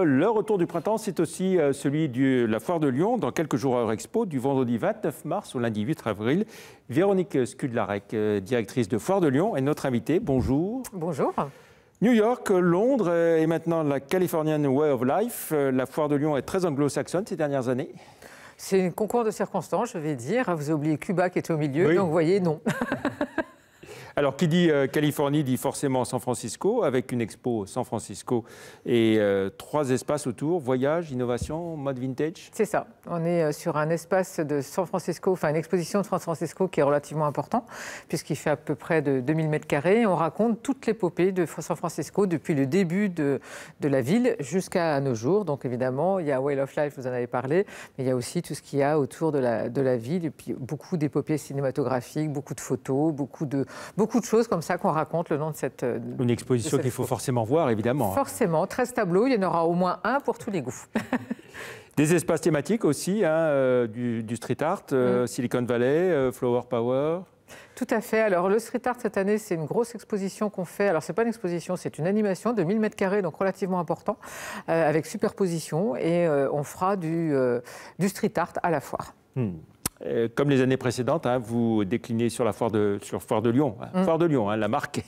le retour du printemps, c'est aussi celui de la Foire de Lyon, dans quelques jours à Eurexpo, du vendredi 29 mars au lundi 8 avril. Véronique Skudlarek, directrice de Foire de Lyon, est notre invitée. Bonjour. Bonjour. New York, Londres et maintenant la Californian Way of Life. La Foire de Lyon est très anglo-saxonne ces dernières années. C'est un concours de circonstances, je vais dire. Vous avez oublié Cuba qui était au milieu, oui. Donc vous voyez, non. Alors, qui dit Californie dit forcément San Francisco, avec une expo San Francisco et 3 espaces autour, voyage, innovation, mode vintage. C'est ça. On est sur un espace de San Francisco, enfin une exposition de San Francisco qui est relativement important, puisqu'il fait à peu près de 2000 m². On raconte toute l'épopée de San Francisco depuis le début de la ville jusqu'à nos jours. Donc évidemment, il y a Way of Life, vous en avez parlé, mais il y a aussi tout ce qu'il y a autour de la ville, et puis beaucoup d'épopées cinématographiques, beaucoup de photos, beaucoup de choses comme ça qu'on raconte le long de cette... Une exposition qu'il faut forcément voir, évidemment. Forcément, 13 tableaux, il y en aura au moins un pour tous les goûts. Des espaces thématiques aussi, du street art, Silicon Valley, Flower Power. Tout à fait. Alors, le street art, cette année, c'est une grosse exposition qu'on fait. Alors, ce n'est pas une exposition, c'est une animation de 1000 m², donc relativement important, avec superposition. Et on fera du street art à la foire. Comme les années précédentes, vous déclinez sur Foire de Lyon. Foire de Lyon, la marque,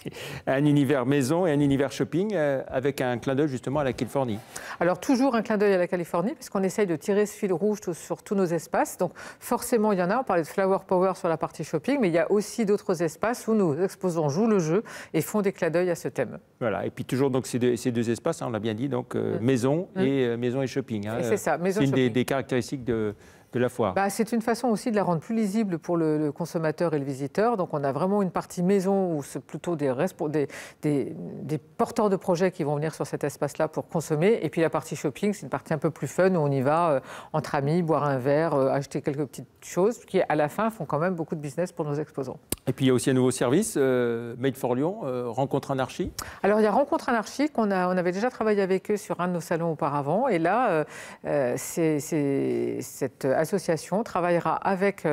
un univers maison et un univers shopping avec un clin d'œil justement à la Californie. Alors toujours un clin d'œil à la Californie parce qu'on essaye de tirer ce fil rouge sur tous nos espaces. Donc forcément il y en a, on parlait de Flower Power sur la partie shopping, mais il y a aussi d'autres espaces où nos exposants jouent le jeu et font des clins d'œil à ce thème. Voilà, et puis toujours donc, ces deux espaces, on l'a bien dit, donc maison et shopping. C'est ça, maison c'est shopping. Une des caractéristiques de la foire. C'est une façon aussi de la rendre plus lisible pour le consommateur et le visiteur. Donc on a vraiment une partie maison où c'est plutôt des porteurs de projets qui vont venir sur cet espace-là pour consommer. Et puis la partie shopping, c'est une partie un peu plus fun où on y va entre amis, boire un verre, acheter quelques petites choses qui à la fin font quand même beaucoup de business pour nos exposants. Et puis il y a aussi un nouveau service, Made for Lyon, Rencontre Anarchie. Alors il y a Rencontre Anarchie, on avait déjà travaillé avec eux sur un de nos salons auparavant. Et là, cette association travaillera avec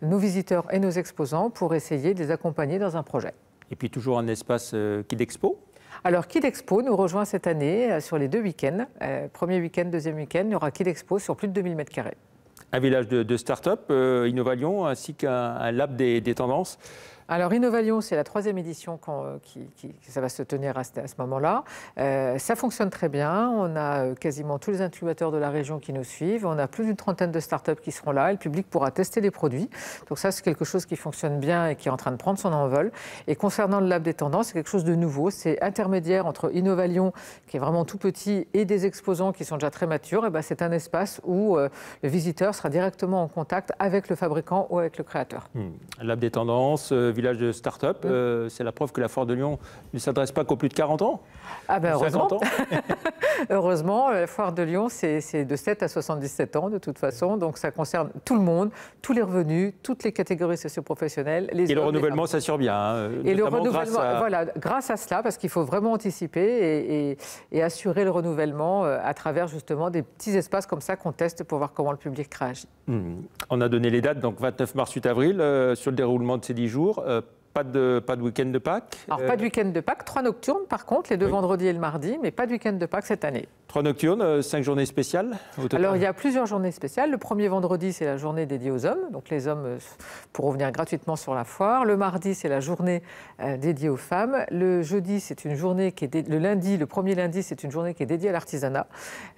nos visiteurs et nos exposants pour essayer de les accompagner dans un projet. Et puis toujours un espace Kidexpo. Alors Kidexpo nous rejoint cette année sur les 2 week-ends. Premier week-end, deuxième week-end, il y aura Kidexpo sur plus de 2000 m². Un village de start-up, Innovalion, ainsi qu'un lab des tendances. Alors Innovalion, c'est la 3e édition ça va se tenir à ce moment-là. Ça fonctionne très bien. On a quasiment tous les incubateurs de la région qui nous suivent. On a plus d'une 30aine de start-up qui seront là. Et le public pourra tester les produits. Donc ça, c'est quelque chose qui fonctionne bien et qui est en train de prendre son envol. Et concernant le Lab des tendances, c'est quelque chose de nouveau. C'est intermédiaire entre Innovalion, qui est vraiment tout petit, et des exposants qui sont déjà très matures. Et c'est un espace où le visiteur sera directement en contact avec le fabricant ou avec le créateur. Lab des tendances, village de start-up, c'est la preuve que la Foire de Lyon ne s'adresse pas qu'aux plus de 40 ans. Heureusement. 50 ans. Heureusement, la Foire de Lyon, c'est de 7 à 77 ans de toute façon, donc ça concerne tout le monde, tous les revenus, toutes les catégories socio-professionnelles. Et le renouvellement s'assure bien. Et le renouvellement, grâce à cela, parce qu'il faut vraiment anticiper et assurer le renouvellement à travers justement des petits espaces comme ça qu'on teste pour voir comment le public réagit. On a donné les dates, donc 29 mars, 8 avril, sur le déroulement de ces 10 jours. Pas de week-end de Pâques. Alors, pas de week-end de Pâques, 3 nocturnes par contre, les 2 vendredis et le mardi, mais pas de week-end de Pâques cette année. 3 nocturnes, 5 journées spéciales au total. Alors, il y a plusieurs journées spéciales. Le premier vendredi, c'est la journée dédiée aux hommes. Donc, les hommes pourront venir gratuitement sur la foire. Le mardi, c'est la journée dédiée aux femmes. Le jeudi, c'est une journée qui est le premier lundi, c'est une journée qui est dédiée à l'artisanat.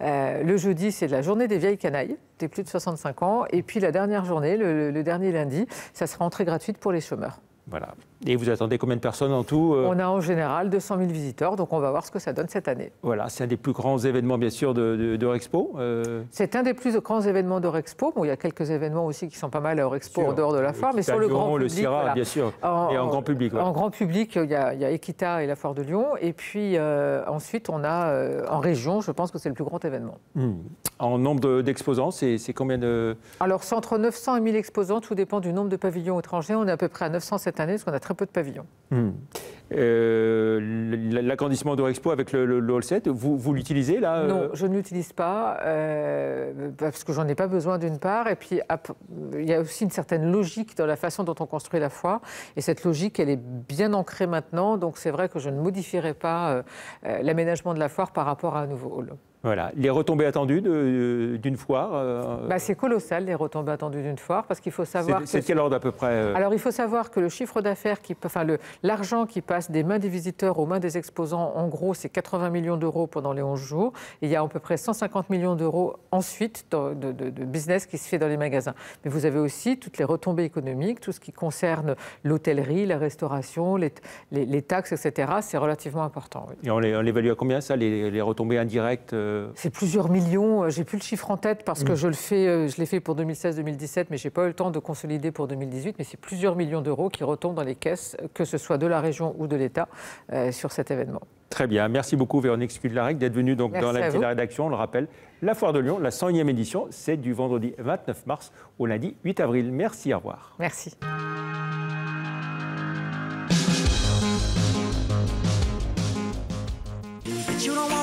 Le jeudi, c'est la journée des vieilles canailles, des plus de 65 ans. Et puis, la dernière journée, le dernier lundi, ça sera entrée gratuite pour les chômeurs. Voilà. Et vous attendez combien de personnes en tout? On a en général 200 000 visiteurs, donc on va voir ce que ça donne cette année. Voilà, c'est un des plus grands événements, bien sûr, d'Eurexpo. C'est un des plus grands événements d'Eurexpo. Bon, il y a quelques événements aussi qui sont pas mal à Eurexpo en dehors de la foire, mais sur le grand public. Le CIRA, bien sûr, et en grand public. En grand public, il y a Equita et la Foire de Lyon. Et puis ensuite, on a en région, je pense que c'est le plus grand événement. En nombre d'exposants, c'est combien de... Alors, c'est entre 900 et 1000 exposants, tout dépend du nombre de pavillons étrangers. On est à peu près à 900 cette année, parce qu'on a très peu de pavillons. L'agrandissement d'Eurexpo avec le hall 7, vous l'utilisez là Non, je ne l'utilise pas, parce que j'en ai pas besoin d'une part. Et puis, il y a aussi une certaine logique dans la façon dont on construit la foire. Et cette logique, elle est bien ancrée maintenant. Donc, c'est vrai que je ne modifierai pas l'aménagement de la foire par rapport à un nouveau hall. Voilà. Les retombées attendues d'une foire C'est colossal, les retombées attendues d'une foire, parce qu'il faut savoir... C'est quel ordre à peu près Alors, il faut savoir que le chiffre d'affaires, l'argent qui passe des mains des visiteurs aux mains des exposants, en gros, c'est 80 millions d'euros pendant les 11 jours. Et il y a à peu près 150 millions d'euros ensuite de business qui se fait dans les magasins. Mais vous avez aussi toutes les retombées économiques, tout ce qui concerne l'hôtellerie, la restauration, les taxes, etc. C'est relativement important. Oui. Et on l'évalue à combien, ça, les retombées indirectes C'est plusieurs millions. J'ai plus le chiffre en tête parce que je l'ai fait pour 2016-2017, mais j'ai pas eu le temps de consolider pour 2018. Mais c'est plusieurs millions d'euros qui retombent dans les caisses, que ce soit de la région ou de l'État, sur cet événement. Très bien. Merci beaucoup, Véronique Skudlarek, d'être venue donc dans l'invité de la rédaction. On le rappelle, la Foire de Lyon, la 101e édition, c'est du vendredi 29 mars au lundi 8 avril. Merci, au revoir. Merci. You don't